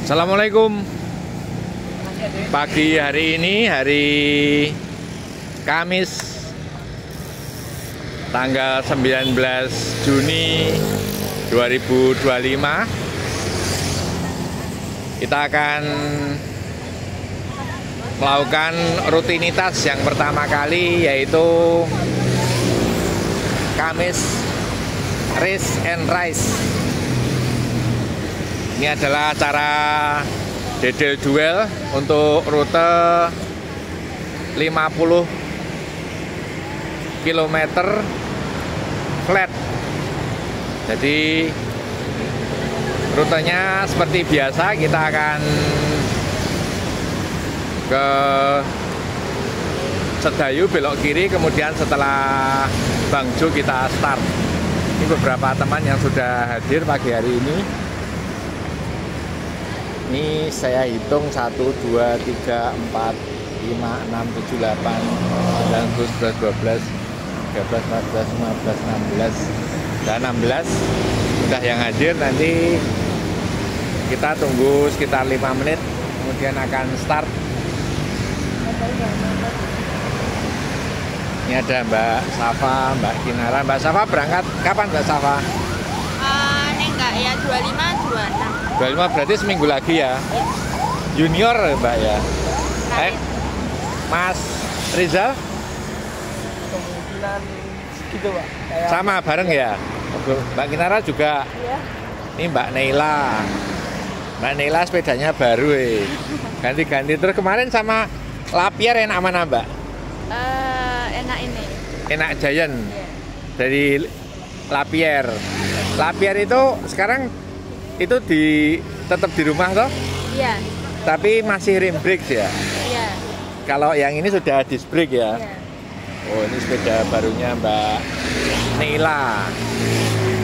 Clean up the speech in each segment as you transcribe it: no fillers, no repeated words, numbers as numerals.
Assalamualaikum. Pagi hari ini hari Kamis tanggal 19 Juni 2025. Kita akan melakukan rutinitas yang pertama kali, yaitu Kamis Race and Rice. Ini adalah acara dedel duel untuk rute 50 km flat. Jadi rutenya seperti biasa, kita akan ke Sedayu belok kiri, kemudian setelah Bangjo kita start. Ini beberapa teman yang sudah hadir pagi hari ini. Ini saya hitung 1, 2, 3, 4, 5, 6, 7, 8, 9, 10, 11, 12, 13, 14, 15, 16 dan 16 sudah yang hadir. Nanti kita tunggu sekitar 5 menit, kemudian akan start. Ini ada Mbak Safa, Mbak Kinara. Mbak Safa berangkat kapan, Mbak Safa? Enggak ya, 25, 26. 25 berarti seminggu lagi ya? Junior Mbak ya? Mas Rizal? Kemungkinan segitu Pak. Sama bareng ya? Mbak Kinara juga? Iya. Ini Mbak Neila. Mbak Neila sepedanya baru ganti-ganti. Terus kemarin sama Lapierre enak mana Mbak? Enak ini. Enak Giant. Iya. Dari Lapierre. Lapierre itu sekarang itu tetap di rumah toh? Iya. Tapi masih rim brakes ya? Iya. Kalau yang ini sudah disc brake ya? Iya. Oh, ini sepeda barunya Mbak Neila.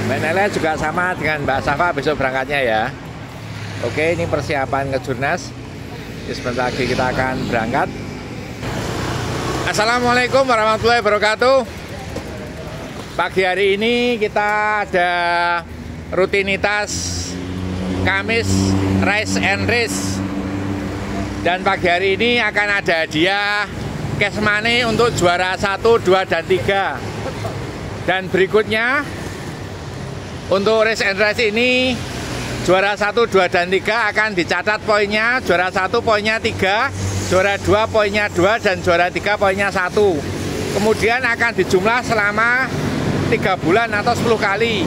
Mbak Neila juga sama dengan Mbak Safa besok berangkatnya ya. Oke, ini persiapan ke Jurnas. Sebentar lagi kita akan berangkat. Assalamualaikum warahmatullahi wabarakatuh. Pagi hari ini kita ada rutinitas Kamis Rice and Race. Dan pagi hari ini akan ada hadiah cash money untuk juara 1, 2, dan 3. Dan berikutnya untuk Race and Race ini juara 1, 2, dan 3 akan dicatat poinnya. Juara 1 poinnya 3, juara 2 poinnya 2, dan juara 3 poinnya 1. Kemudian akan dijumlah selama 3 bulan atau 10 kali.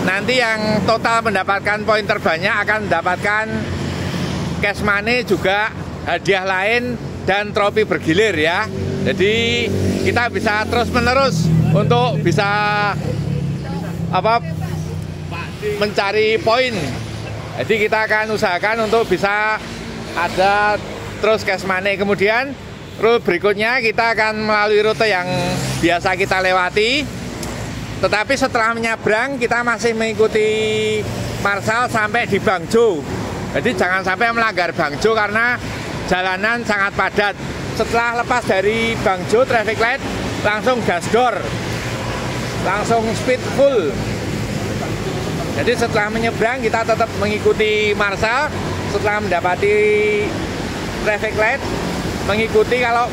Nanti yang total mendapatkan poin terbanyak akan mendapatkan cash money, juga hadiah lain dan trofi bergilir ya. Jadi kita bisa terus menerus untuk bisa mencari poin. Jadi kita akan usahakan untuk bisa ada terus cash money. Kemudian rute berikutnya kita akan melalui rute yang biasa kita lewati. Tetapi setelah menyeberang kita masih mengikuti marsal sampai di Bangjo. Jadi jangan sampai melanggar Bangjo karena jalanan sangat padat. Setelah lepas dari Bangjo traffic light langsung gas door, langsung speed full. Jadi setelah menyeberang kita tetap mengikuti marsal. Setelah mendapati traffic light mengikuti, kalau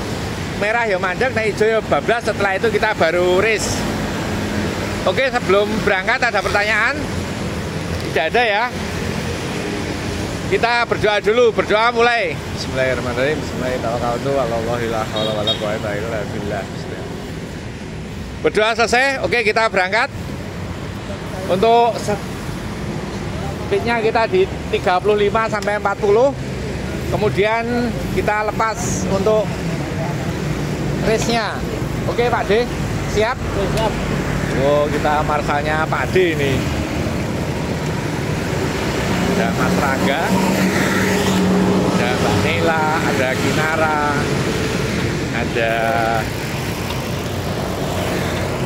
merah ya mandek, nah hijau ya bablas. Setelah itu kita baru race. Oke, sebelum berangkat ada pertanyaan? Tidak ada ya? Kita berdoa dulu, berdoa mulai. Bismillahirrahmanirrahim. Bismillahirrahmanirrahim. Berdoa selesai, oke kita berangkat. Untuk speednya kita di 35 sampai 40. Kemudian kita lepas untuk race-nya. Oke Pak D, siap? Siap. Oh, kita marsalnya Pak D ini. Ada Mas Rangga, ada Mbak Neila, ada Kinara, ada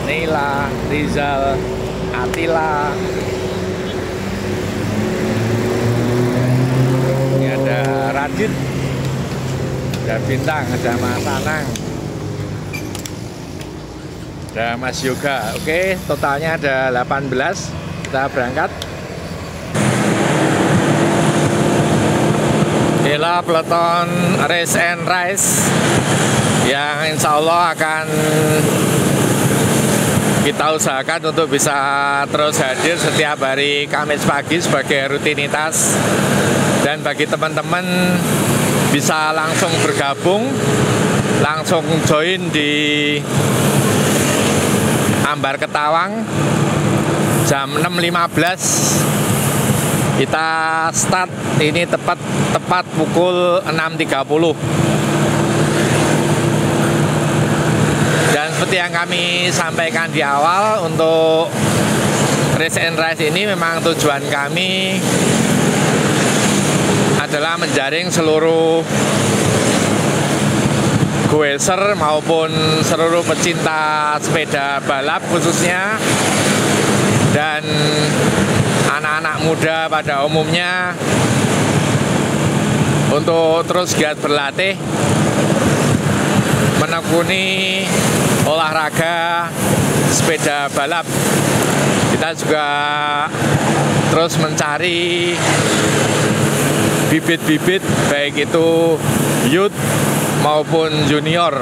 Neila, Rizal, Atila. Ini ada Radit, ada Bintang, ada Mas Anang, ada Mas Yoga. Oke, totalnya ada 18. Kita berangkat. adalah peleton Race and Rise yang insya Allah akan kita usahakan untuk bisa terus hadir setiap hari Kamis pagi sebagai rutinitas. Dan bagi teman-teman bisa langsung bergabung, langsung join di Ambar Ketawang jam 6.15. Kita start ini tepat pukul 6.30. Dan seperti yang kami sampaikan di awal, untuk Race and Rise ini memang tujuan kami adalah menjaring seluruh goeser maupun seluruh pecinta sepeda balap khususnya, dan anak-anak muda pada umumnya untuk terus giat berlatih menekuni olahraga sepeda balap. Kita juga terus mencari bibit-bibit baik itu youth maupun junior.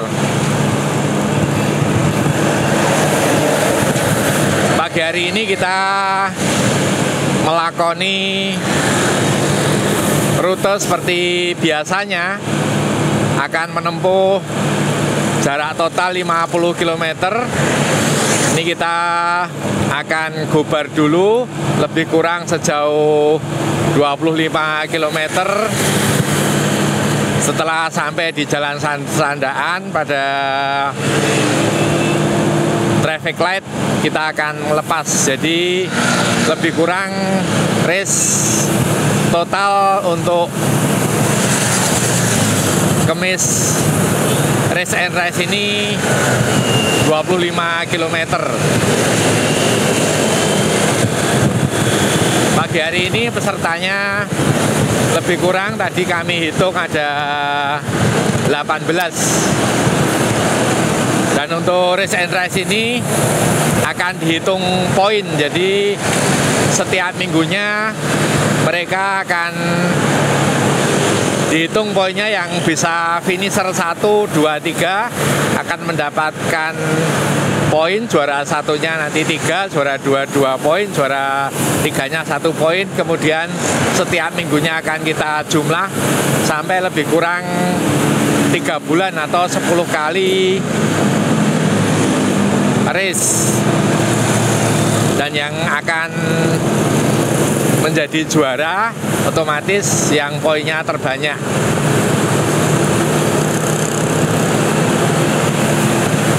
Pagi hari ini kita melakoni rute seperti biasanya, akan menempuh jarak total 50 km. Ini kita akan gobar dulu lebih kurang sejauh 25 km. Setelah sampai di Jalan Sandaan pada traffic light, kita akan melepas. Jadi lebih kurang race total untuk Kamis Race and Rise ini 25 km. Pagi hari ini pesertanya lebih kurang tadi kami hitung ada 18. Dan untuk Race and Rise ini akan dihitung poin. Jadi setiap minggunya mereka akan dihitung poinnya, yang bisa finisher 1, 2, 3 akan mendapatkan poin, juara satunya nanti 3, juara 2 poin, juara 3-nya 1 poin. Kemudian setiap minggunya akan kita jumlah sampai lebih kurang 3 bulan atau 10 kali race. Dan yang akan menjadi juara otomatis yang poinnya terbanyak.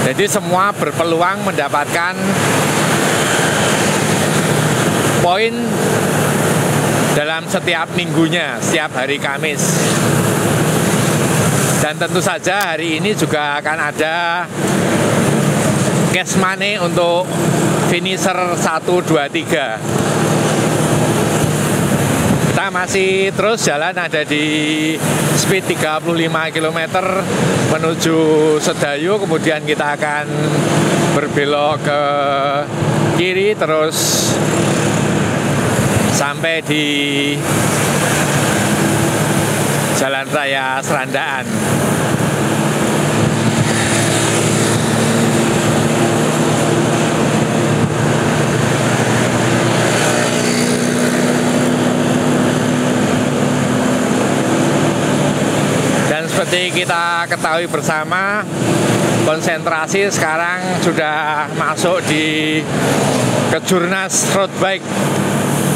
Jadi semua berpeluang mendapatkan poin dalam setiap minggunya, setiap hari Kamis. Dan tentu saja hari ini juga akan ada cash money untuk finisher 1, 2, 3. Kita masih terus jalan, ada di speed 35 km menuju Sedayu. Kemudian kita akan berbelok ke kiri terus sampai di Jalan Raya Serandaan. Seperti kita ketahui bersama, konsentrasi sekarang sudah masuk di Kejurnas Road Bike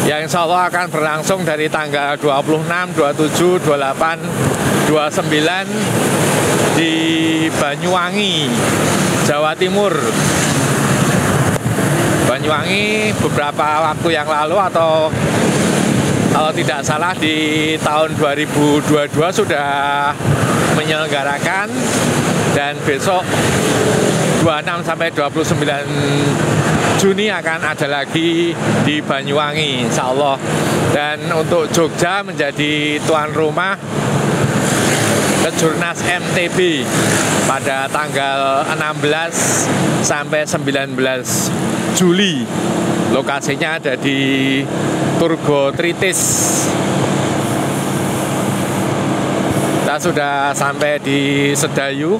yang insya Allah akan berlangsung dari tanggal 26, 27, 28, 29 di Banyuwangi, Jawa Timur. Banyuwangi beberapa waktu yang lalu, atau kalau tidak salah di tahun 2022 sudah menyelenggarakan, dan besok 26 sampai 29 Juni akan ada lagi di Banyuwangi insya Allah. Dan untuk Jogja menjadi tuan rumah Kejurnas MTB pada tanggal 16 sampai 19 Juli. Lokasinya ada di Turgo Tritis. Kita sudah sampai di Sedayu.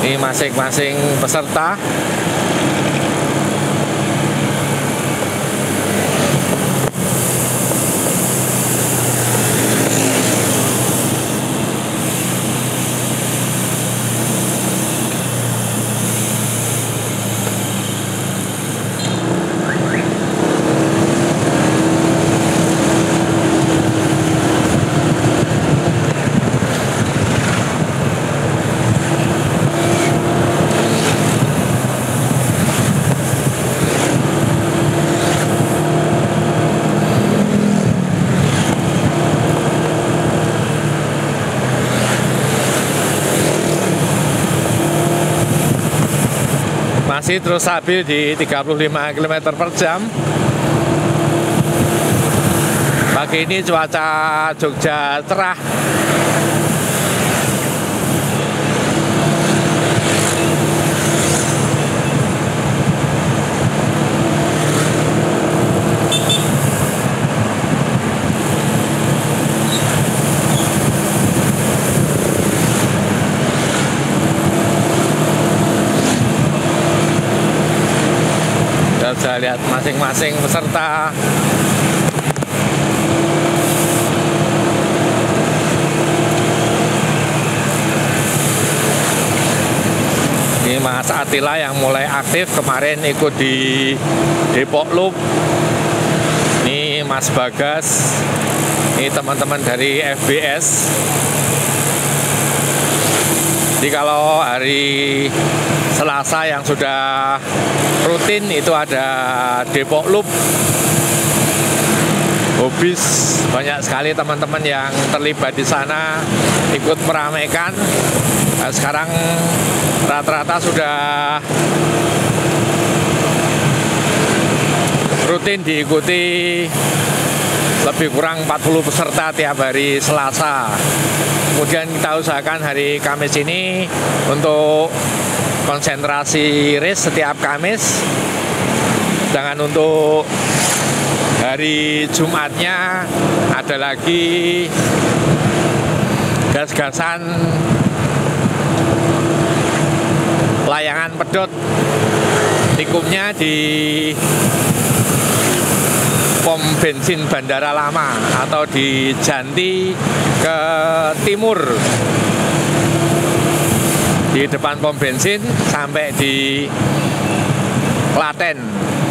Ini masing-masing peserta. Masih terus stabil di 35 km per jam. Pagi ini cuaca Jogja cerah. Bisa lihat masing-masing peserta. Ini Mas Atila yang mulai aktif kemarin ikut di Depok Loop. Ini Mas Bagas. Ini teman-teman dari FBS. Jadi kalau hari Selasa yang sudah rutin itu ada Depok Loop. Hobis banyak sekali teman-teman yang terlibat di sana ikut meramaikan. Nah, sekarang rata-rata sudah rutin diikuti lebih kurang 40 peserta tiap hari Selasa. Kemudian kita usahakan hari Kamis ini untuk konsentrasi race setiap Kamis. Sedangkan untuk hari Jumatnya ada lagi gas-gasan layangan pedot. Tikumnya di pom bensin Bandara Lama atau di Janti ke timur, di depan pom bensin sampai di Klaten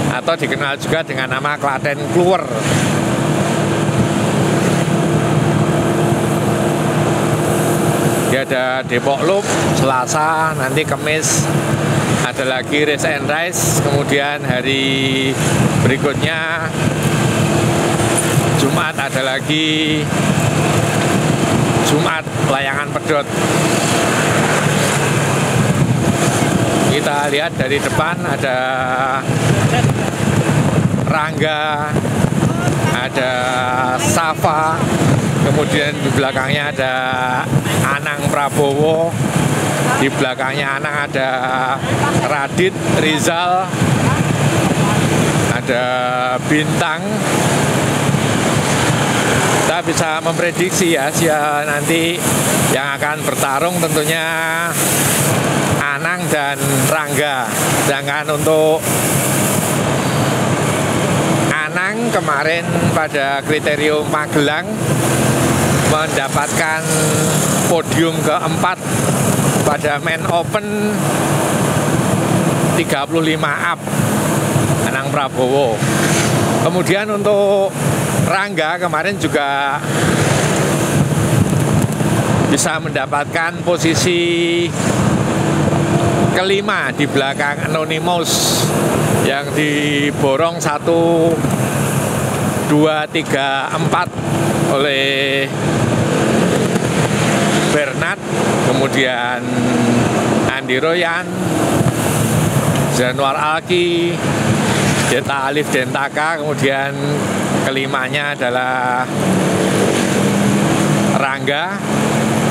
atau dikenal juga dengan nama Klaten Kluwer. Dia ada Depok Loop Selasa, nanti Kamis ada lagi Race and Rise, kemudian hari berikutnya Jumat ada lagi Jumat layangan pedot. Kita lihat dari depan ada Rangga, ada Safa, kemudian di belakangnya ada Anang Prabowo, di belakangnya Anang ada Radit Rizal, ada Bintang. Kita bisa memprediksi ya nanti yang akan bertarung tentunya Anang dan Rangga. Sedangkan untuk Anang kemarin pada kriterium Magelang mendapatkan podium keempat pada Men Open 35 up Anang Prabowo. Kemudian untuk Rangga kemarin juga bisa mendapatkan posisi kelima di belakang Anonymous yang diborong 1, 2, 3, 4 oleh Bernard, kemudian Andi Royan, Januar Alki, Deta Alif Dentaka, kemudian kelimanya adalah Rangga,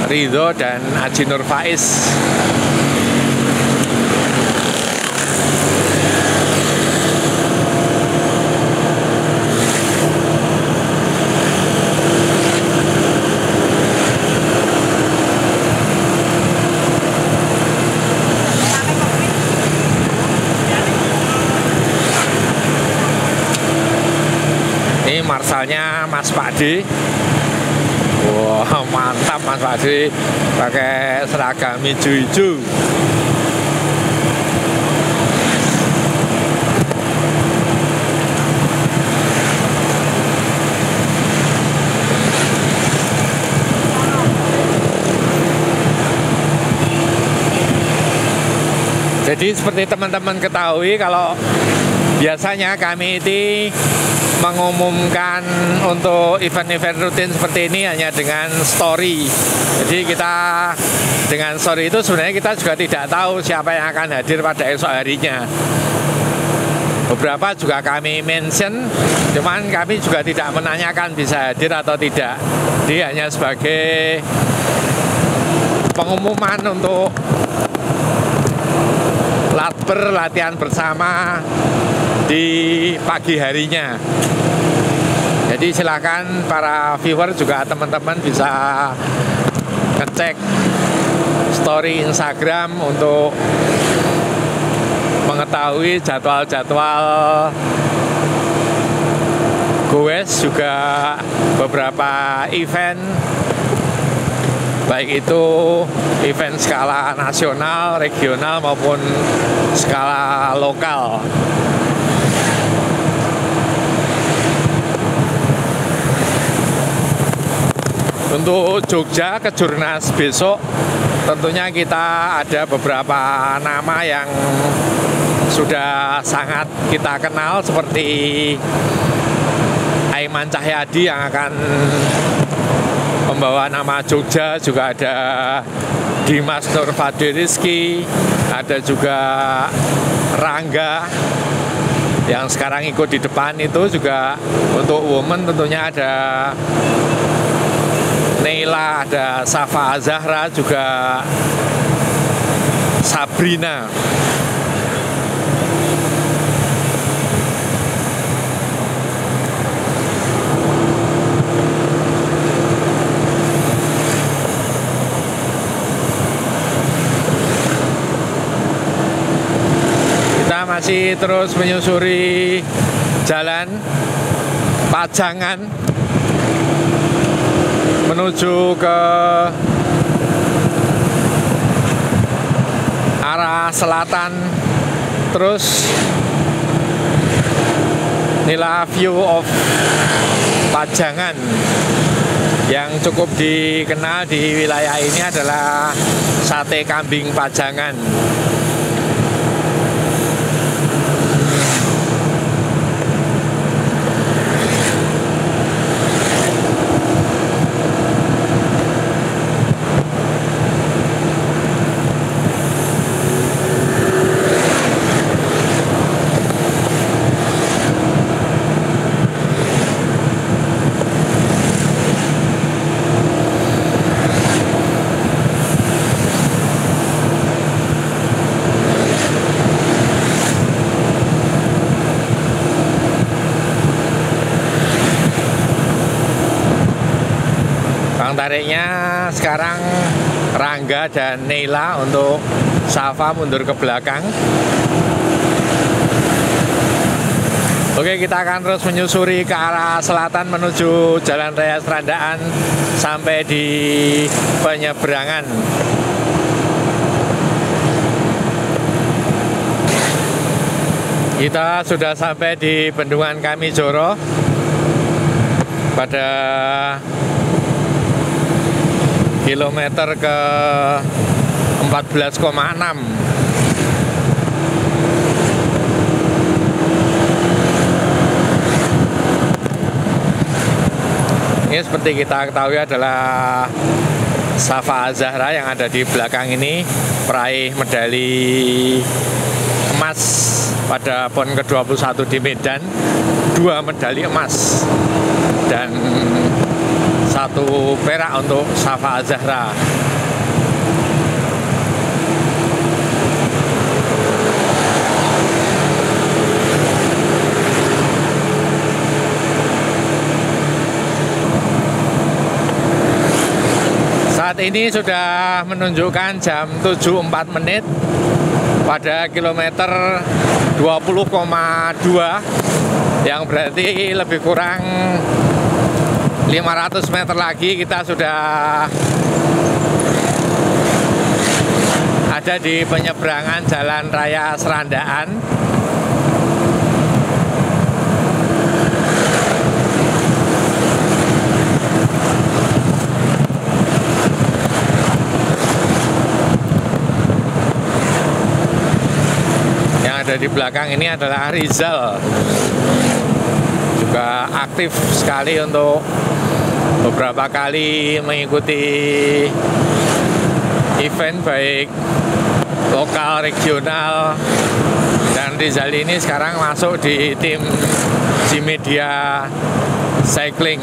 Ridho, dan Aji Nur Faiz. Ini marsalnya Mas Pakde. Wah, mantap Mas Pakde, pakai seragam hijau-hijau. Jadi seperti teman-teman ketahui, kalau biasanya kami ini mengumumkan untuk event-event rutin seperti ini hanya dengan story. Jadi kita dengan story itu sebenarnya kita juga tidak tahu siapa yang akan hadir pada esok harinya. Beberapa juga kami mention, cuman kami juga tidak menanyakan bisa hadir atau tidak. Jadi hanya sebagai pengumuman untuk latihan bersama di pagi harinya. Jadi silakan para viewer juga teman-teman bisa ngecek story Instagram untuk mengetahui jadwal-jadwal goes, juga beberapa event, baik itu event skala nasional, regional maupun skala lokal. Untuk Jogja Kejurnas besok tentunya kita ada beberapa nama yang sudah sangat kita kenal, seperti Aiman Cahyadi yang akan membawa nama Jogja, juga ada Dimas Nurfadi Rizky, ada juga Rangga yang sekarang ikut di depan itu. Juga untuk women tentunya ada Neila, ada Safa Azahra, juga Sabrina. Masih terus menyusuri jalan Pajangan menuju ke arah selatan. Terus inilah view of Pajangan. Yang cukup dikenal di wilayah ini adalah sate kambing Pajangan. Tariknya sekarang Rangga dan Neila, untuk Safa mundur ke belakang. Oke, kita akan terus menyusuri ke arah selatan menuju Jalan Raya Serandaan sampai di penyeberangan. Kita sudah sampai di Bendungan Kamijoro pada kilometer ke 14,6. Ini seperti kita ketahui adalah Safa Azahra yang ada di belakang ini, peraih medali emas pada PON ke-21 di Medan, 2 medali emas dan 1 perak untuk Safa Azahra. Saat ini sudah menunjukkan jam 7.04 menit pada kilometer 20,2. yang berarti lebih kurang 500 meter lagi kita sudah ada di penyeberangan Jalan Raya Serandaan. Yang ada di belakang ini adalah Rizal, juga aktif sekali untuk beberapa kali mengikuti event baik lokal, regional, dan Rizal ini sekarang masuk di tim G-Media Cycling.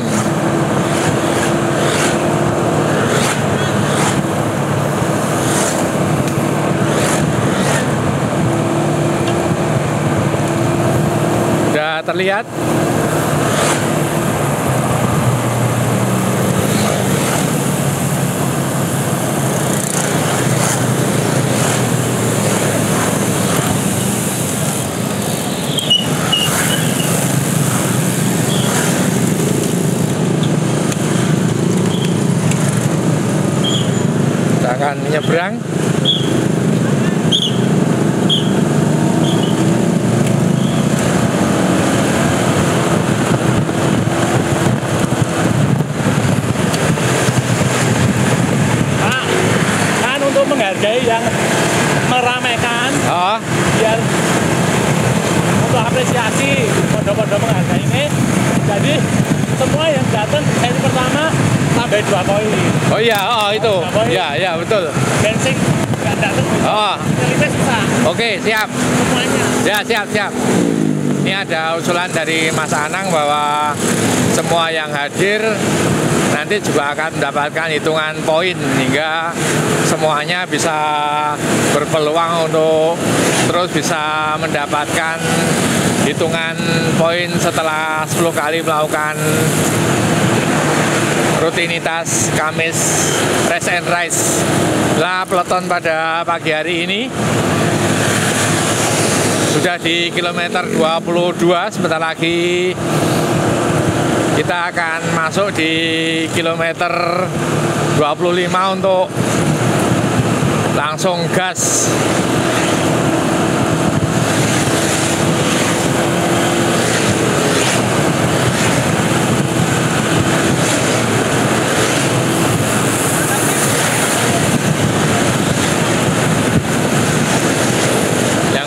Sudah terlihat akan menyeberang. Pak, kan untuk menghargai yang meramaikan, biar untuk apresiasi pondok-pondok menghargai ini, jadi semua yang datang sesi pertama tambah 2 poin. Oh iya, itu. Ya, betul. Bensin nggak datang. Nyelipnya susah. Oke, siap. Semuanya. Ya, siap. Ini ada usulan dari Mas Anang bahwa semua yang hadir nanti juga akan mendapatkan hitungan poin hingga semuanya bisa berpeluang untuk terus bisa mendapatkan hitungan poin setelah 10 kali melakukan rutinitas Kamis Race and Rise. Lah peloton pada pagi hari ini sudah di kilometer 22, sebentar lagi kita akan masuk di kilometer 25 untuk langsung gas.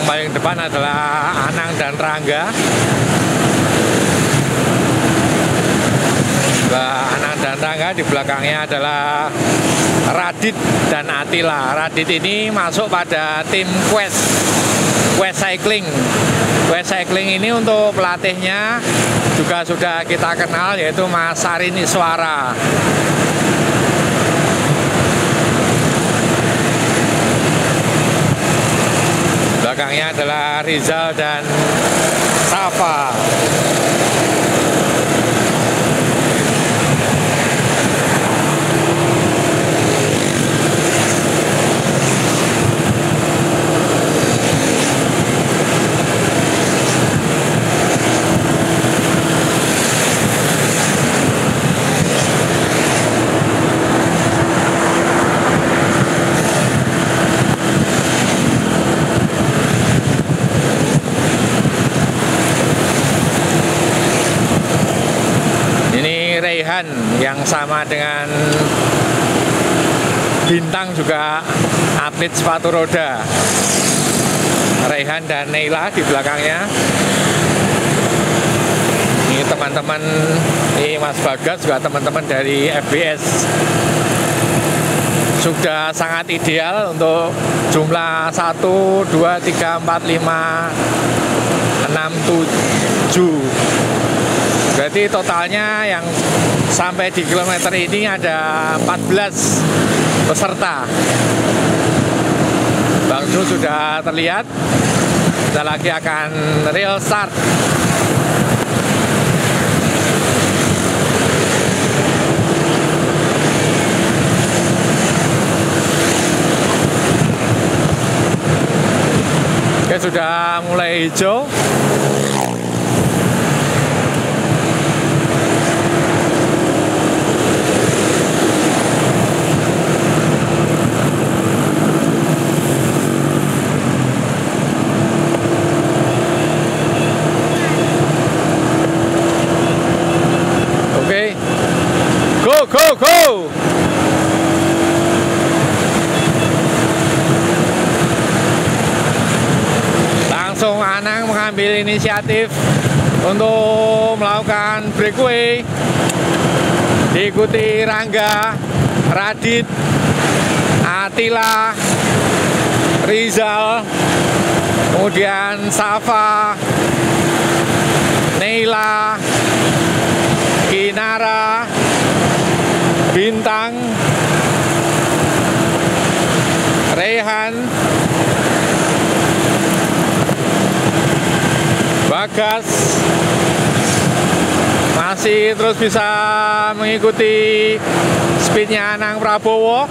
Paling depan adalah Anang dan Rangga. Anang dan Rangga, di belakangnya adalah Radit dan Atila. Radit ini masuk pada tim Quest Cycling. Quest Cycling ini untuk pelatihnya juga sudah kita kenal, yaitu Mas Sarini Suara. Belakangnya adalah Rizal dan Safa. Yang sama dengan Bintang, juga atlet sepatu roda. Raihan dan Neila di belakangnya. Ini teman-teman, ini Mas Bagas, juga teman-teman dari FBS. Sudah sangat ideal untuk jumlah 1, 2, 3, 4, 5, 6, 7. Berarti totalnya yang sampai di kilometer ini ada 14 peserta. Bang Zul sudah terlihat. Kita lagi akan real start. Oke, sudah mulai hijau. Go! Langsung Anang mengambil inisiatif untuk melakukan breakaway, diikuti Rangga, Radit, Atila, Rizal, kemudian Safa, Neila, Kinara, Bintang, Rehan, Bagas masih terus bisa mengikuti speednya Anang Prabowo.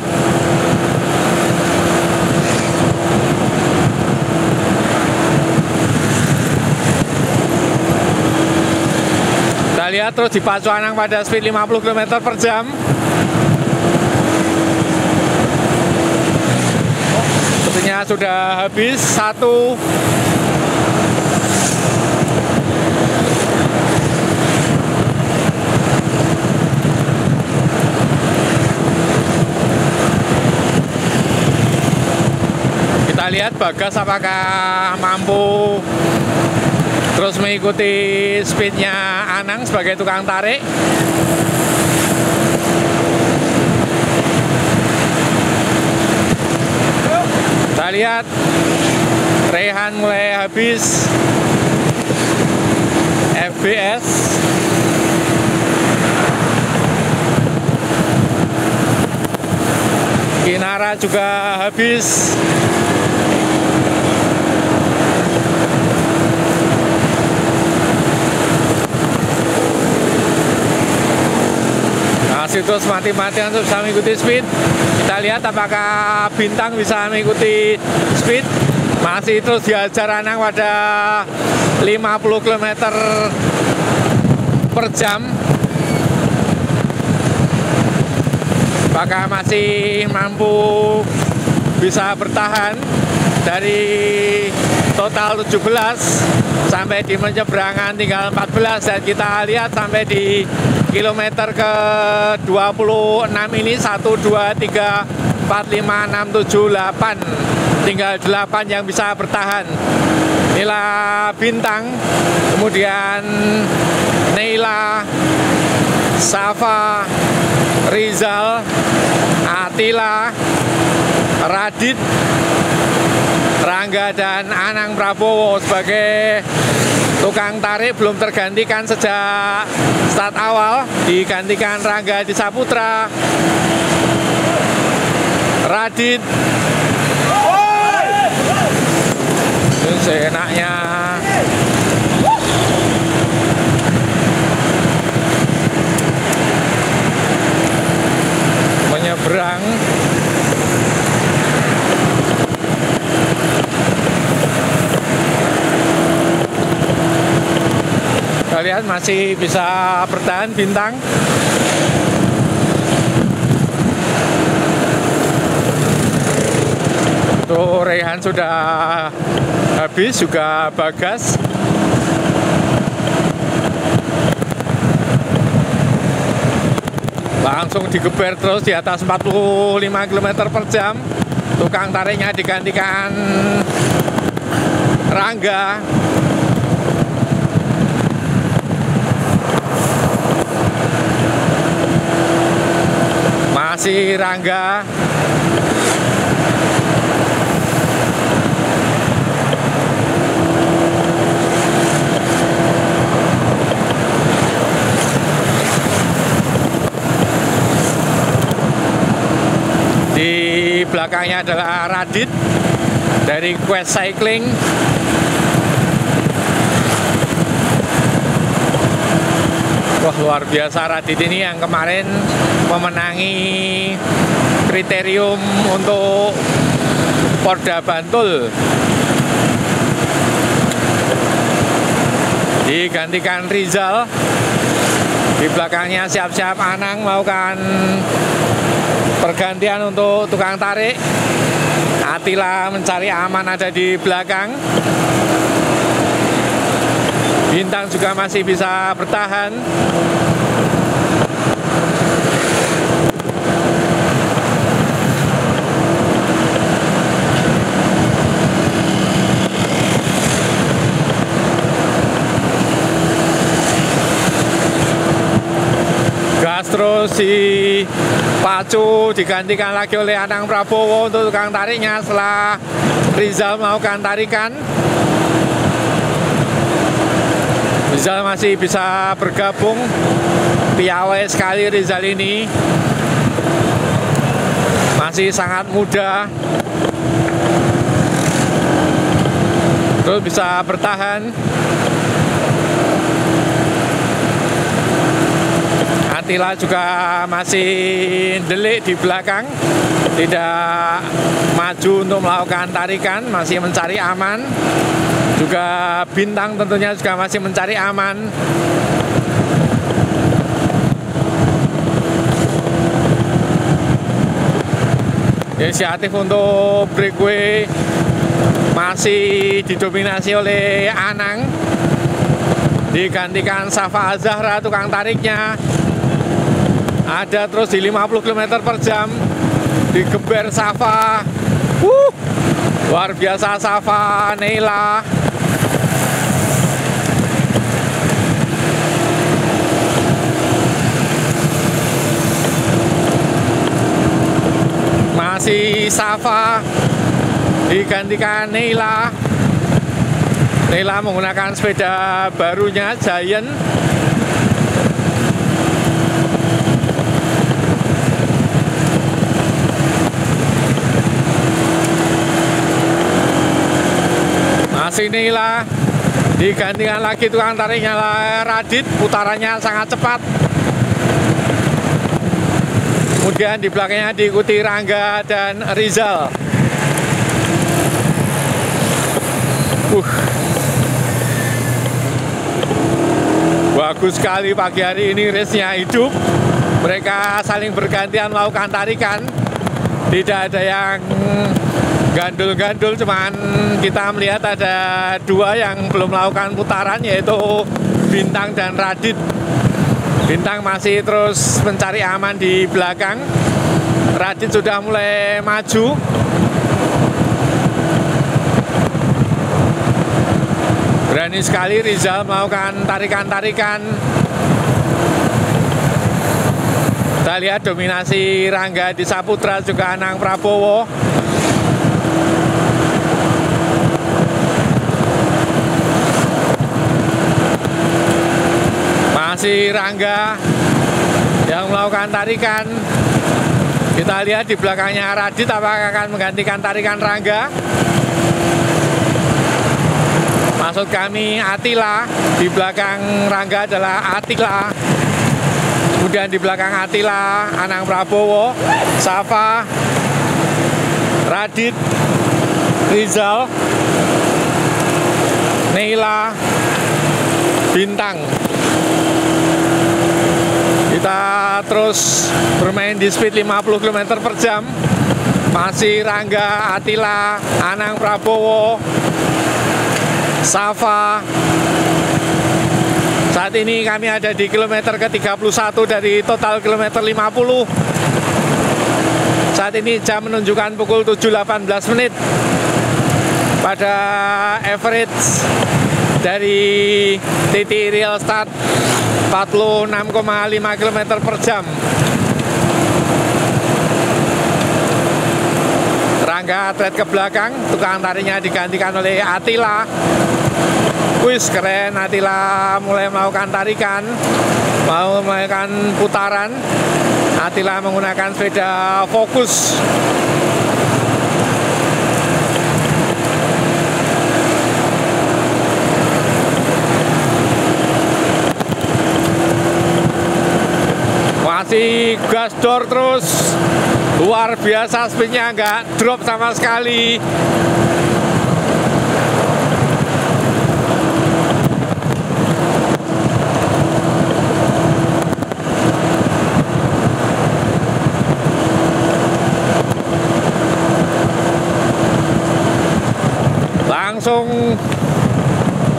Kita lihat terus dipacu Anang pada speed 50 km per jam. Sepertinya sudah habis satu. Kita lihat Bagas apakah mampu terus mengikuti speednya Anang sebagai tukang tarik. Kita lihat Rehan mulai habis FBS. Kinara juga habis. Masih terus mati-matian untuk bisa mengikuti speed. Kita lihat apakah Bintang bisa mengikuti speed. Masih terus diajar Anang pada 50 km per jam. Apakah masih mampu bisa bertahan dari total 17 sampai di menyeberangan tinggal 14, dan kita lihat sampai di kilometer ke 26 ini 1, 2, 3, 4, 5, 6, 7, 8, tinggal 8 yang bisa bertahan. Inilah Bintang, kemudian Neila, Safa, Rizal, Atila, Radit, Rangga, dan Anang Prabowo sebagai tukang tarik belum tergantikan sejak start awal. Digantikan Rangga di Saputra, Radit. Ini seenaknya menyeberang. Kalian masih bisa bertahan Bintang. Untuk Rehan sudah habis, juga Bagas. Langsung digeber terus di atas 45 km per jam. Tukang tariknya digantikan Rangga. Masih Rangga. Di belakangnya adalah Radit dari Quest Cycling. Wah, luar biasa Radit ini yang kemarin memenangi kriterium untuk Porda Bantul. Digantikan Rizal. Di belakangnya siap-siap Anang melakukan pergantian untuk tukang tarik. Atila mencari aman ada di belakang. Bintang juga masih bisa bertahan. terus dipacu, digantikan lagi oleh Anang Prabowo untuk tukang tariknya setelah Rizal melakukan tarikan. Rizal masih bisa bergabung, piawai sekali Rizal ini, masih sangat muda, terus bisa bertahan. Atila juga masih delik di belakang, tidak maju untuk melakukan tarikan, masih mencari aman. Juga Bintang tentunya juga masih mencari aman. Inisiatif untuk breakaway masih didominasi oleh Anang, digantikan Safa Azahra tukang tariknya. Ada terus di 50 km per jam, digeber Safa. Luar biasa Safa, Neila. Masih Safa, digantikan Neila. Neila menggunakan sepeda barunya Giant. Masih Neila, digantikan lagi tukang tariknya Radit, putarannya sangat cepat. Kemudian di belakangnya diikuti Rangga dan Rizal. Bagus sekali pagi hari ini, race-nya hidup. Mereka saling bergantian melakukan tarikan. Tidak ada yang gandul-gandul, cuman kita melihat ada dua yang belum melakukan putaran, yaitu Bintang dan Radit. Bintang masih terus mencari aman di belakang. Radit sudah mulai maju. Berani sekali Rizal melakukan tarikan-tarikan. Kita lihat dominasi Rangga di Saputra, juga Anang Prabowo. Masih Rangga yang melakukan tarikan. Kita lihat di belakangnya Radit, apakah akan menggantikan tarikan Rangga. Maksud kami Atila, di belakang Rangga adalah Atila. Kemudian di belakang Atila, Anang Prabowo, Safa, Radit, Rizal, Neila, Bintang. Kita terus bermain di speed 50 km per jam. Masih Rangga, Atila, Anang Prabowo, Safa. Saat ini kami ada di kilometer ke-31 dari total kilometer 50. Saat ini jam menunjukkan pukul 7.18 menit. Pada average dari titik real start 46,5 km per jam. Rangga atlet ke belakang, tukang tarinya digantikan oleh Atila. Wis keren, Atila mulai melakukan tarikan, mau melakukan putaran. Atila menggunakan sepeda Focus. Masih gas door terus, luar biasa speednya, nggak drop sama sekali. Langsung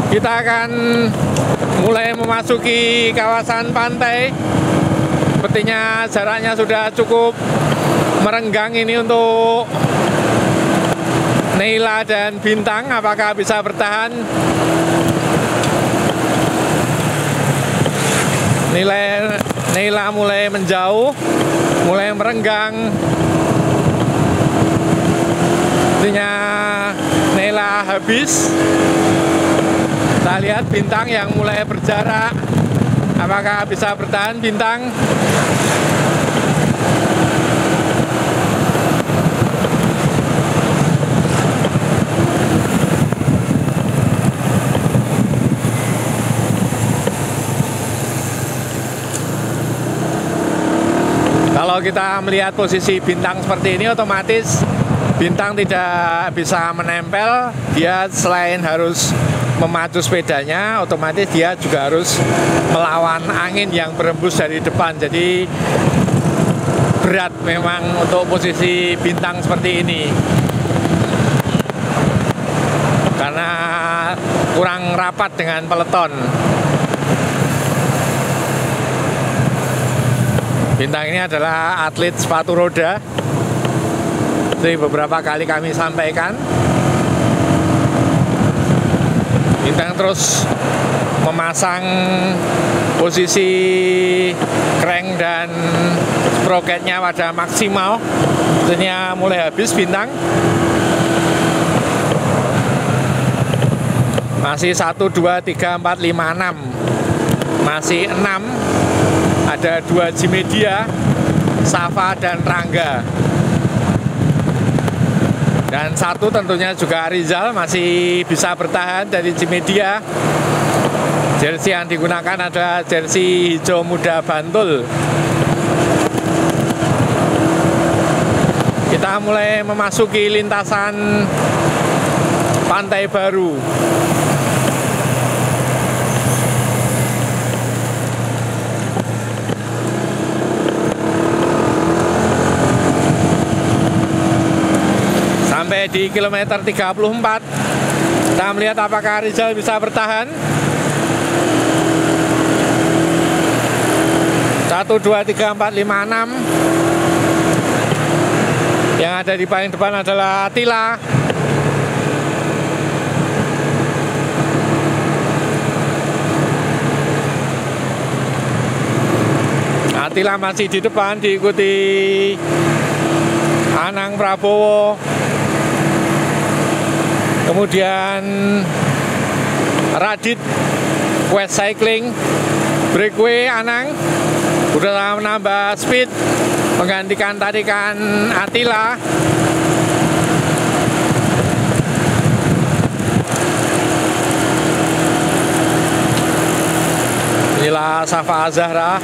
kita akan mulai memasuki kawasan pantai. Sepertinya jaraknya sudah cukup merenggang ini untuk Neila dan Bintang. Apakah bisa bertahan? Neila mulai menjauh, mulai merenggang. Artinya Neila habis. Kita lihat Bintang yang mulai berjarak. Apakah bisa bertahan Bintang? Kalau kita melihat posisi Bintang seperti ini, otomatis Bintang tidak bisa menempel. Dia selain harus memacu sepedanya, otomatis dia juga harus melawan angin yang berembus dari depan. Jadi berat memang untuk posisi Bintang seperti ini, karena kurang rapat dengan peleton. Bintang ini adalah atlet sepatu roda. Jadi beberapa kali kami sampaikan, Bintang terus memasang posisi crank dan sprocketnya pada maksimal. Artinya mulai habis Bintang. Masih 1, 2, 3, 4, 5, 6. Masih 6. Ada 2 Jimedia, Safa dan Rangga. Dan 1 tentunya juga Rizal masih bisa bertahan dari Jimedia. Jersey yang digunakan adalah jersey hijau muda Bantul. Kita mulai memasuki lintasan Pantai Baru. Sampai di kilometer 34, kita melihat apakah Rizal bisa bertahan. 1, 2, 3, 4, 5, 6. Yang ada di paling depan adalah Attila. Attila masih di depan, diikuti Anang Prabowo. Kemudian Radit, West Cycling, Breakaway Anang sudah menambah speed, menggantikan tarikan Attila. Inilah Safa Azahra,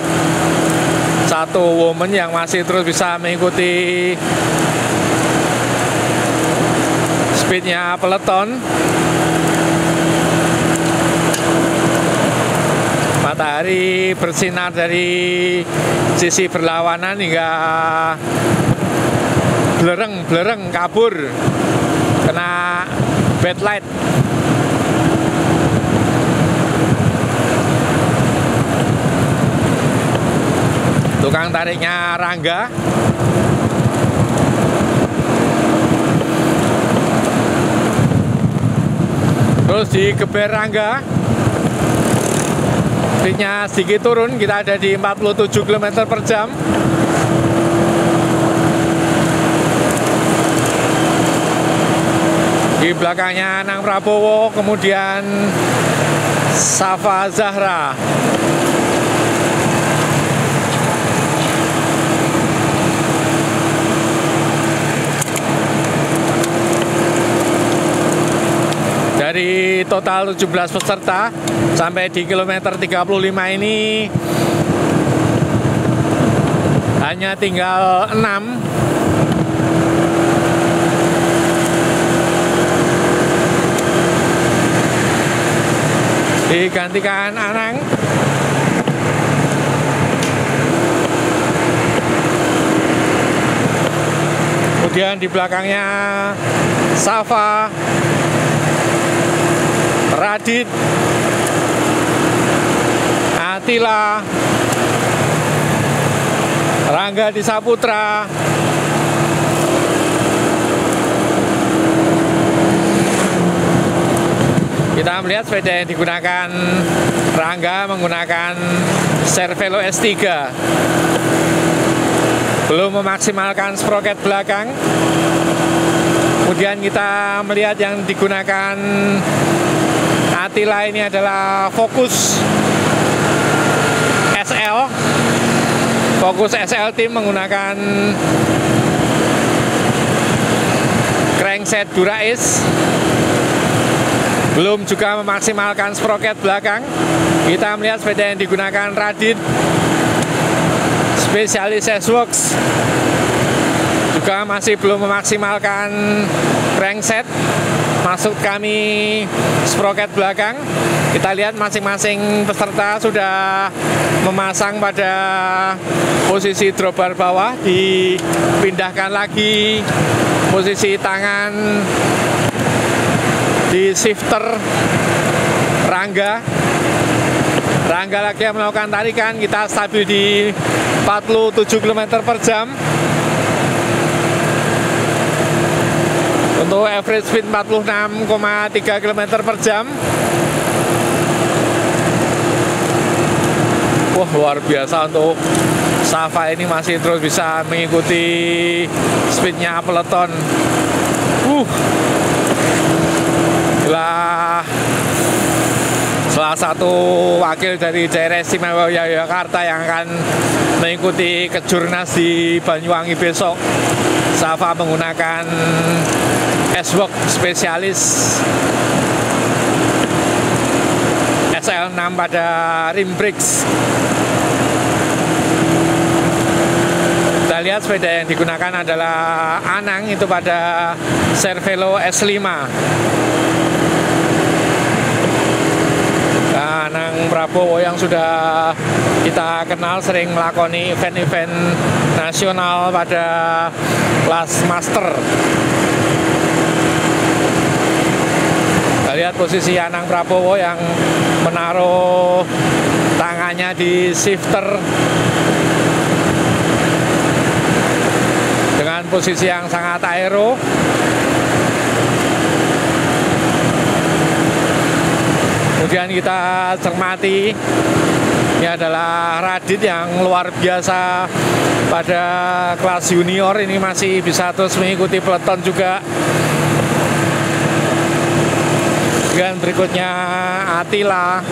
satu woman yang masih terus bisa mengikuti speednya peleton. Matahari bersinar dari sisi berlawanan hingga belereng kabur kena backlight. Tukang tariknya Rangga. Terus digeber Rangga. Speednya sedikit turun, kita ada di 47 km per jam. Di belakangnya Anang Prabowo, kemudian Safa Zahra. Dari total 17 peserta sampai di kilometer 35 ini hanya tinggal 6. Digantikan Anang. Kemudian di belakangnya Safa, Radit, Attila, Rangga Disaputra, kita melihat sepeda yang digunakan Rangga menggunakan Cervelo S3. Belum memaksimalkan sproket belakang. Kemudian kita melihat yang digunakan Attila ini adalah Focus SL. Focus SL Team menggunakan crankset Dura-Ace. Belum juga memaksimalkan sproket belakang. Kita melihat sepeda yang digunakan Radit Spesialis S-Works juga masih belum memaksimalkan crankset. Maksud kami sproket belakang. Kita lihat masing-masing peserta sudah memasang pada posisi dropbar bawah, dipindahkan lagi posisi tangan di shifter Rangga. Rangga lagi yang melakukan tarikan. Kita stabil di 47 km per jam. Untuk average speed 46,3 km per jam. Wah, luar biasa untuk Safa ini masih terus bisa mengikuti speednya peloton. Inilah salah satu wakil dari daerah istimewa Yogyakarta yang akan mengikuti kejurnas di Banyuwangi besok. Safa menggunakan S-Works Spesialis SL6 pada rim brakes. Kita lihat sepeda yang digunakan adalah Anang, itu pada Cervelo S5. Anang Prabowo yang sudah kita kenal sering melakoni event-event nasional pada kelas master. Kita lihat posisi Anang Prabowo yang menaruh tangannya di shifter dengan posisi yang sangat aero. Kemudian kita cermati, ini adalah Radit yang luar biasa pada kelas junior, ini masih bisa terus mengikuti peloton juga. Dan berikutnya Attila.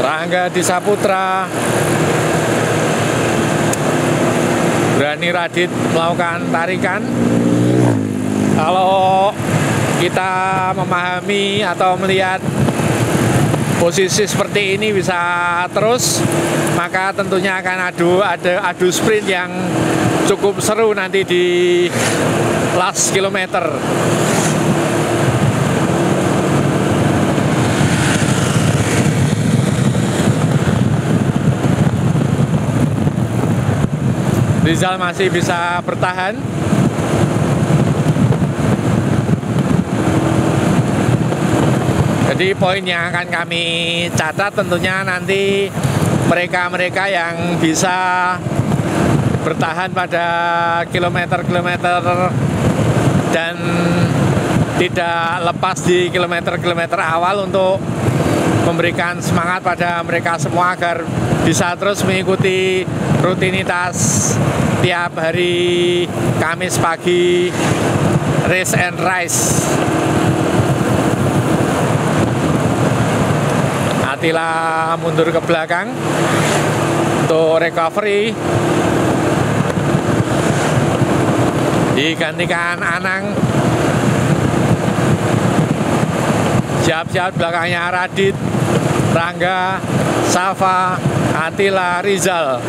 Rangga Disaputra. Berani Radit melakukan tarikan. Kalau kita memahami atau melihat posisi seperti ini bisa terus, maka tentunya akan ada adu sprint yang cukup seru nanti di last kilometer. Rizal masih bisa bertahan. Jadi poin yang akan kami catat tentunya nanti mereka-mereka yang bisa bertahan pada kilometer-kilometer dan tidak lepas di kilometer-kilometer awal untuk memberikan semangat pada mereka semua agar bisa terus mengikuti rutinitas tiap hari Kamis pagi Race and Rise. Attila mundur ke belakang untuk recovery. Digantikan Anang. Siap-siap belakangnya Radit, Rangga, Safa, Attila, Rizal.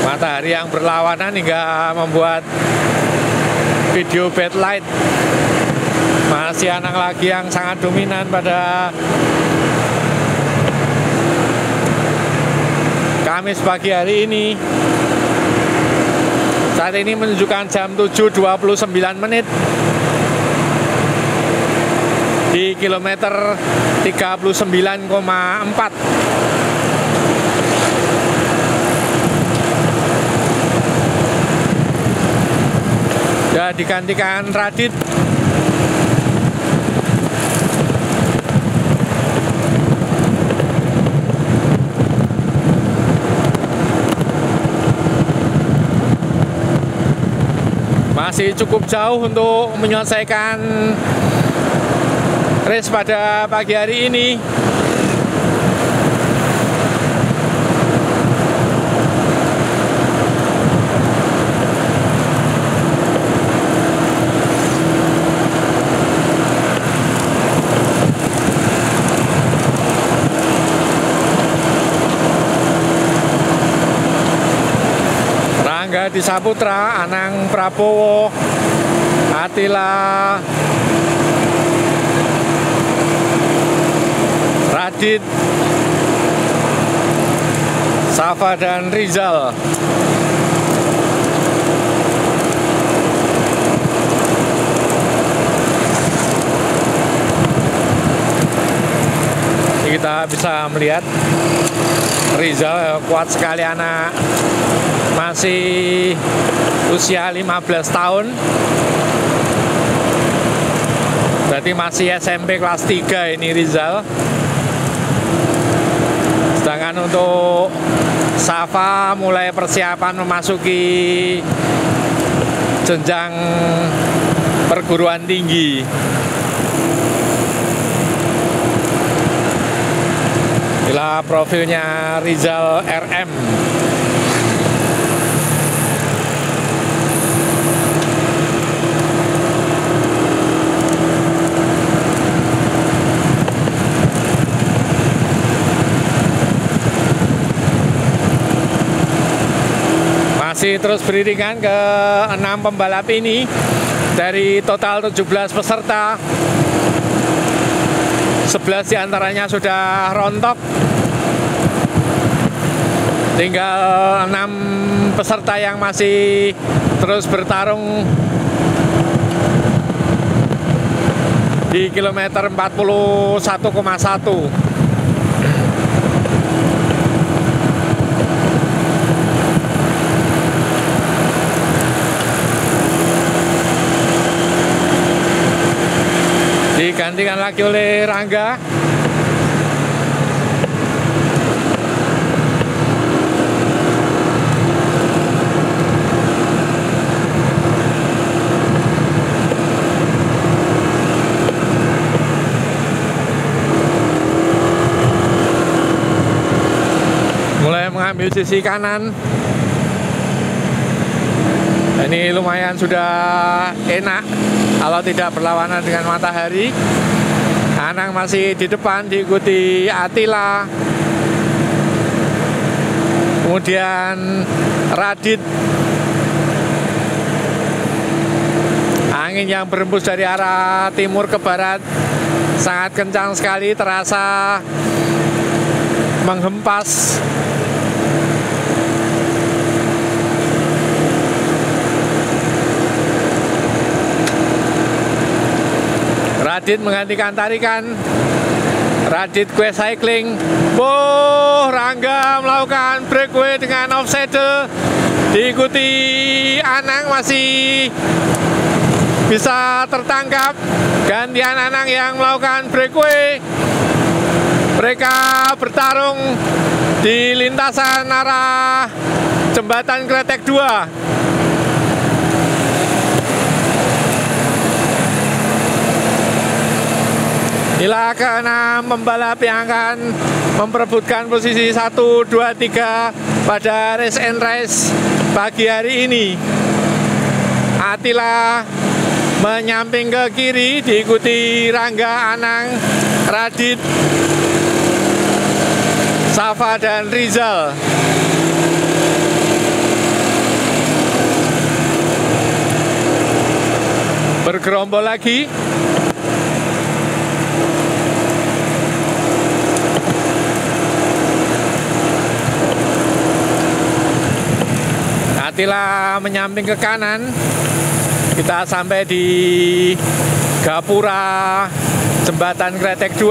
Matahari yang berlawanan hingga membuat video backlight. Masih Anang lagi yang sangat dominan pada Kamis pagi hari ini. Saat ini menunjukkan jam 7.29 menit. di kilometer 39,4. Sudah digantikan Radit. Masih cukup jauh untuk menyelesaikan race pada pagi hari ini. Rangga Disaputra, Anang Prabowo, Atila, Radit, Safa dan Rizal. Ini kita bisa melihat Rizal kuat sekali, anak masih usia 15 tahun. Berarti masih SMP kelas 3 ini Rizal. Sedangkan untuk Safa mulai persiapan memasuki jenjang perguruan tinggi. Inilah profilnya Rizal RM. Masih terus beriringan ke 6 pembalap ini. Dari total 17 peserta, 11 diantaranya sudah rontok. Tinggal 6 peserta yang masih terus bertarung di kilometer 41,1. Digantikan lagi oleh Rangga. Mulai mengambil sisi kanan. Ini lumayan sudah enak kalau tidak berlawanan dengan matahari. Anang masih di depan, diikuti Atila, kemudian Radit. Angin yang berembus dari arah timur ke barat sangat kencang sekali, terasa menghempas. Radit menggantikan tarikan. Radit Quest Cycling. Rangga melakukan breakaway dengan offside. Diikuti Anang, masih bisa tertangkap. Gantian Anang yang melakukan breakaway. Mereka bertarung di lintasan arah jembatan Kretek 2. Inilah ke-6 pembalap yang akan memperebutkan posisi 1, 2, 3 pada race and race pagi hari ini. Atila menyamping ke kiri, diikuti Rangga, Anang, Radit, Safa dan Rizal. Bergerombol lagi. Atila menyamping ke kanan. Kita sampai di Gapura Jembatan Kretek 2.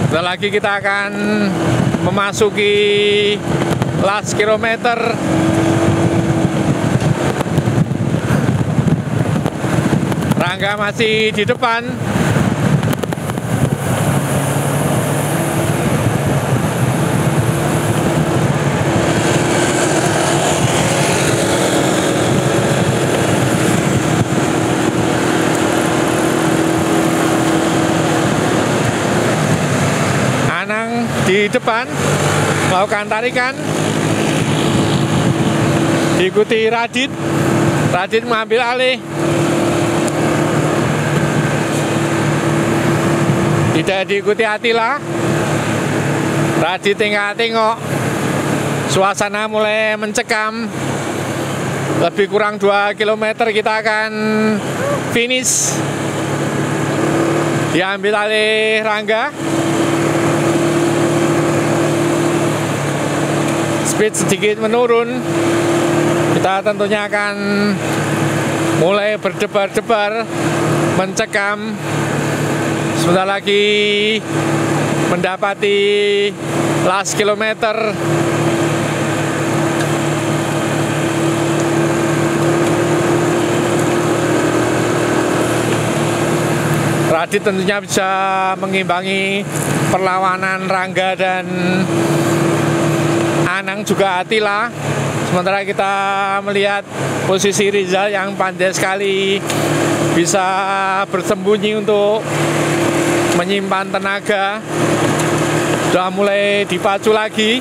Sebentar lagi kita akan memasuki last kilometer. Rangga masih di depan. Anang di depan melakukan tarikan. Diikuti Radit. Radit mengambil alih. Tidak diikuti Atila. Radit tengok-tengok. Suasana mulai mencekam. Lebih kurang 2 km kita akan finish. Diambil alih Rangga. Speed sedikit menurun. Kita tentunya akan mulai berdebar-debar, mencekam. Sebentar lagi mendapati last kilometer. Radit tentunya bisa mengimbangi perlawanan Rangga dan Anang juga Atila. Sementara kita melihat posisi Rizal yang pandai sekali bisa bersembunyi untuk menyimpan tenaga. Sudah mulai dipacu lagi.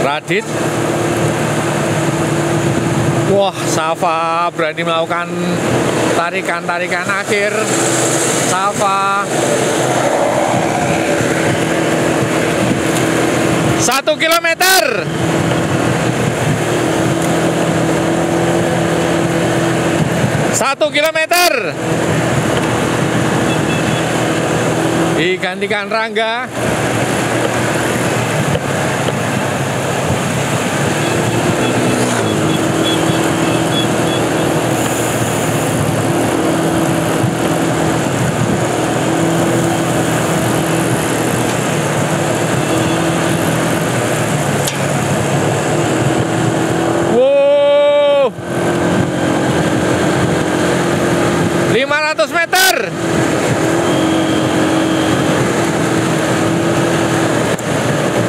Radit. Wah, Safa berani melakukan tarikan-tarikan akhir. Safa 1 kilometer. Satu kilometer. Digantikan Rangga.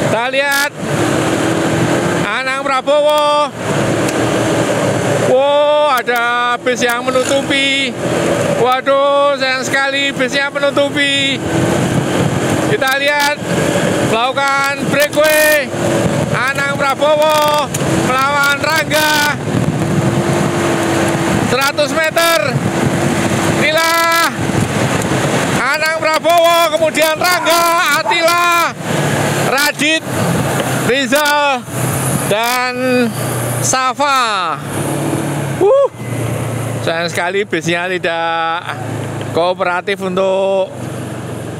Kita lihat Anang Prabowo. Wow, ada bis yang menutupi. Waduh, sayang sekali bisnya menutupi. Kita lihat melakukan breakaway. Anang Prabowo melawan Rangga. 100 meter. Inilah Anang Prabowo, kemudian Rangga, Atila, Radit, Rizal, dan Safa. Sayang sekali bisnya tidak kooperatif untuk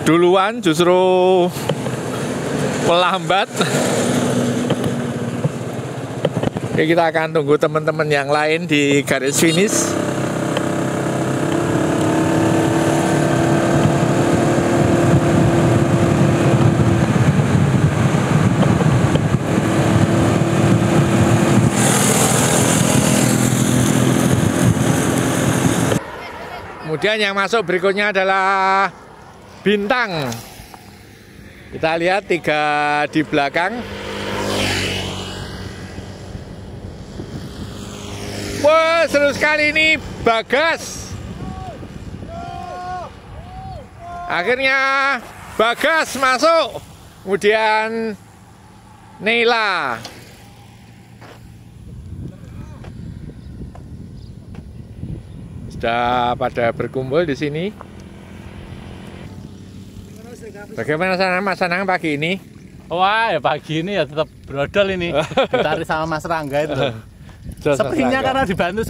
duluan, justru melambat. Oke, kita akan tunggu teman-teman yang lain di garis finish. Kemudian yang masuk berikutnya adalah Bintang. Kita lihat 3 di belakang. Wah, seru sekali ini Bagas. Akhirnya Bagas masuk. Kemudian Neila. Sudah pada berkumpul di sini. Bagaimana Mas Anang pagi ini? Wah, ya pagi ini ya tetap brodol ini. Ditarik sama Mas Rangga itu. Sepinya karena dibantu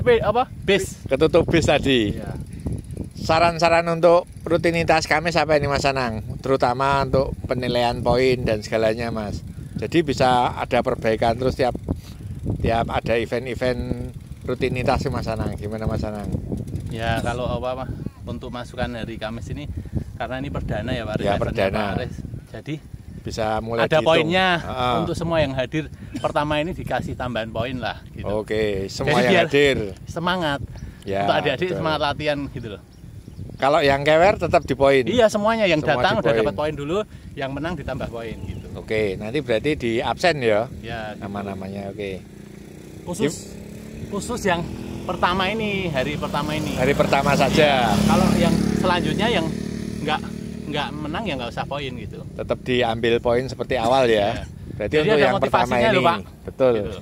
bis. Ketutup bis tadi. Iya. Saran-saran untuk rutinitas Kamis apa ini Mas Anang? Terutama untuk penilaian poin dan segalanya Mas. Jadi bisa ada perbaikan terus tiap ada event-event rutinitas Mas Anang. Gimana Mas Anang? Ya kalau untuk masukan hari Kamis ini karena ini perdana ya Pak. Ya perdana. Jadi bisa mulai ada dihitung. Poinnya untuk semua yang hadir. Pertama ini dikasih tambahan poin lah. Gitu. Oke, semua jadi yang hadir. Semangat. Ya, untuk adik-adik betul. semangat latihan gitu loh. Kalau yang kewer tetap di poin. Iya semuanya yang Semua datang di udah poin. dapat poin dulu, yang menang ditambah poin gitu. Oke, nanti berarti di absen ya. Ya. Gitu. Nama-namanya oke. Khusus yang pertama ini, hari pertama ini. Hari pertama saja. Kalau yang selanjutnya yang nggak menang ya nggak usah poin gitu. Tetap diambil poin seperti awal ya. Berarti Jadi untuk ada yang pertama motivasinya ini. loh, Pak. Betul. Gitu.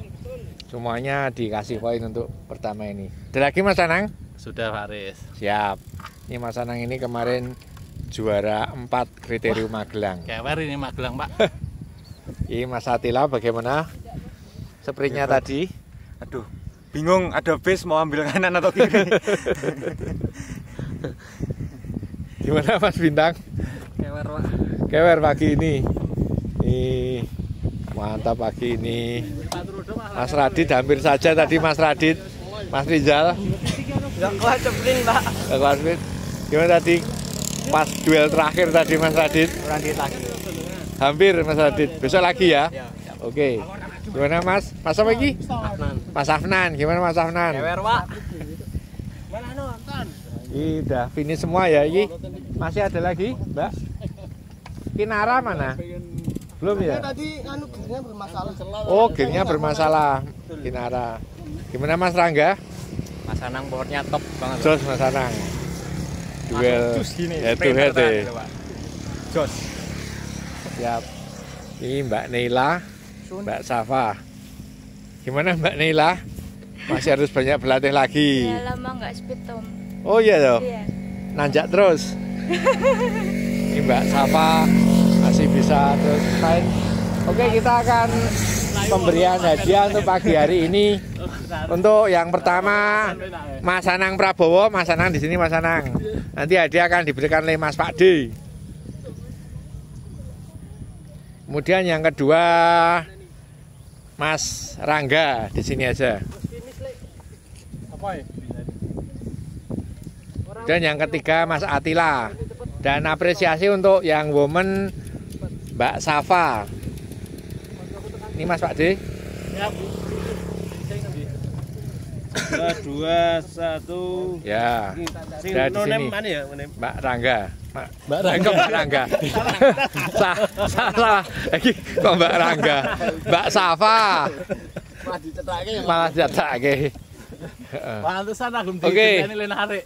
Semuanya dikasih poin untuk pertama ini. Ada lagi Mas Anang? Sudah Faris. Siap. Ini Mas Anang ini kemarin juara 4 kriterium Magelang. Kewer ini Magelang Pak. Ini Mas Atila bagaimana? Sprintnya tadi? Aduh, bingung ada bis mau ambil kanan atau kiri. Gimana Mas Bintang? Kewer, Pak. Kewer pagi ini. Ih, mantap pagi ini. Mas Radit hampir saja tadi Mas Radit. Mas Rizal. Enggak kuat cepling, Pak. Mas Radit. Gimana tadi? Pas duel terakhir tadi Mas Radit. Kurang dikit lagi. Hampir Mas Radit. Besok lagi ya? Ya. Oke. Gimana Mas? Mas apa lagi? Mas Afnan. Gimana Mas Afnan? Kewer, Pak. Ini udah finish semua ya ini. Masih ada lagi, Mbak? Kinara mana? Belum ya? Tadi gearnya bermasalah. Oh, gearnya bermasalah. Kinara. Gimana Mas Rangga? Mas Anang powernya top banget. Jos Mas Anang. Duel head to head deh. Jos. Siap. Ini Mbak Neila, Mbak Safa. Gimana Mbak Neila? Masih harus banyak berlatih lagi. Ya lama nggak speed Tom. Oh iya toh. Iya. Nanjak terus. Ini Mbak Safa masih bisa terus main. Oke, kita akan pemberian hadiah untuk pagi hari ini. Untuk yang pertama Mas Anang Prabowo, Mas Anang di sini Mas Anang. Nanti hadiah akan diberikan oleh Mas Pak D. Kemudian yang kedua Mas Rangga di sini aja. Dan yang ketiga Mas Atila. Dan apresiasi untuk yang woman Mbak Safa. Ini Mas Pak D. Dua, satu. Ya. Sudah di sini. Mana ya? Mbak Rangga. Mbak Rangga. Salah. Lagi kok Mbak Rangga. Mbak Safa. Malah dicetake. Pantesan aku Oke. nilai narik.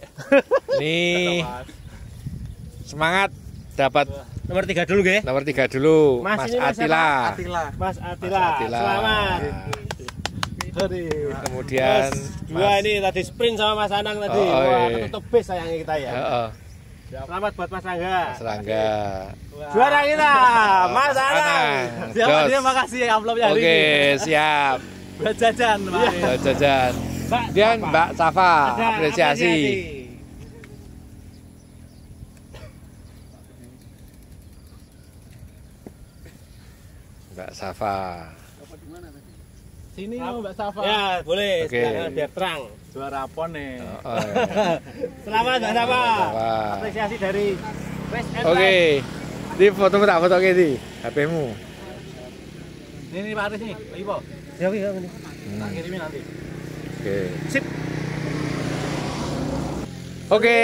Nih. Semangat dapat Nomor 3 dulu, nggih. nomor 3 dulu. Mas ini Atila. Mas Atila. Atila. Selamat. Kemudian Dua ini tadi sprint sama Mas Anang tadi. Oh, Wah, iya. ketutup bis sayangnya kita ya. Heeh, Selamat buat Mas Angga. Mas Rangga. Juara kita, Mas Anang. Siapa Jos. dia makasih amplopnya hari Oke, ini. siap. Buat jajan, Pak. Jajan. Kemudian Mbak Safa, Ada apresiasi. Mbak Safa. Sini Mbak Safa. Ya, boleh. Oke. Sekarang biar terang. Juara pon nih. Oh, ya. Selamat Mbak Safa. Safa. Apresiasi dari West End. Oke. Di fotomu tak foto di HP-mu. Ini Pak Aris nih, lagi po. Ya, ya, ini. Tak kirimin nanti. Oke. Sip. Oke.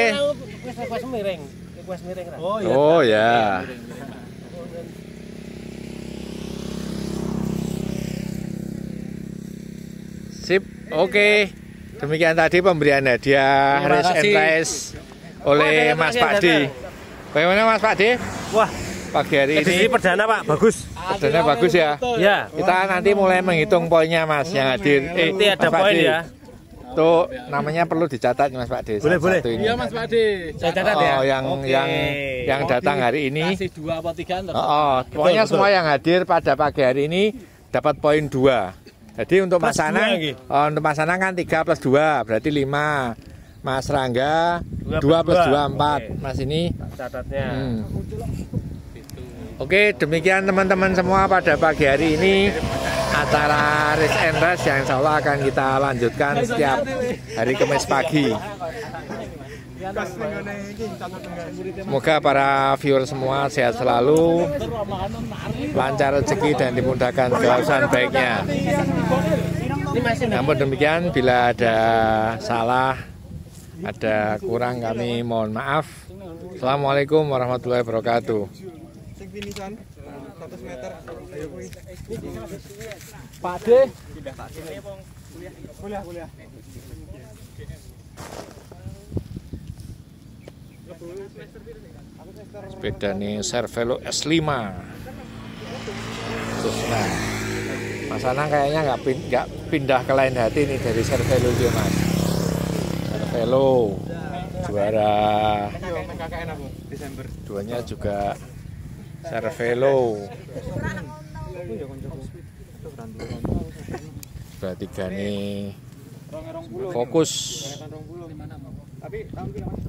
Request miring. Request miring. Ra. Oh iya. Oh ya. Sip. Oke. Demikian tadi pemberian hadiah Terima Race and kasih. Race oleh Wah, Mas terima kasih, Pakdi. Bagaimana Mas Pakdi? Wah, Pagi hari edisi ini perdana Pak, bagus. perdananya bagus ya. Ya, Kita nanti mulai menghitung poinnya Mas yang hadir. nanti ada Mas poin Pakdi. ya. Tuh namanya perlu dicatat Mas Pakdi. Boleh, boleh. Satu ini. Iya Mas Pakdi. Saya catat ya. Oh, Oke. yang datang hari ini. Kasih 2 atau 3 ntar. Pokoknya betul. semua yang hadir pada pagi hari ini dapat poin 2. Jadi untuk Plus Mas Anang, 2 lagi. untuk Mas Anang kan 3 plus 2 berarti 5. Mas Rangga 2 2 plus 2 2, 4. oke. Mas ini. Catatnya. Oke, demikian teman-teman semua pada pagi hari ini acara Race and Race yang insya Allah akan kita lanjutkan setiap hari Kamis pagi. Semoga para viewer semua sehat selalu, lancar rezeki dan dimudahkan segala urusan baiknya. Namun demikian, bila ada salah, ada kurang kami mohon maaf. Assalamualaikum warahmatullahi wabarakatuh. Finisan 100 meter. Ayo kuwi. Pakde. Kuliah. Sepeda nih Cervelo S5. Terus, nah, Mas Anang kayaknya nggak pindah ke lain hati nih dari Cervelo dia Mas. Cervelo juara KKN aku Desember. duanya juga Cervelo. Juara 3 nih Fokus. Tapi tahun kira Mas.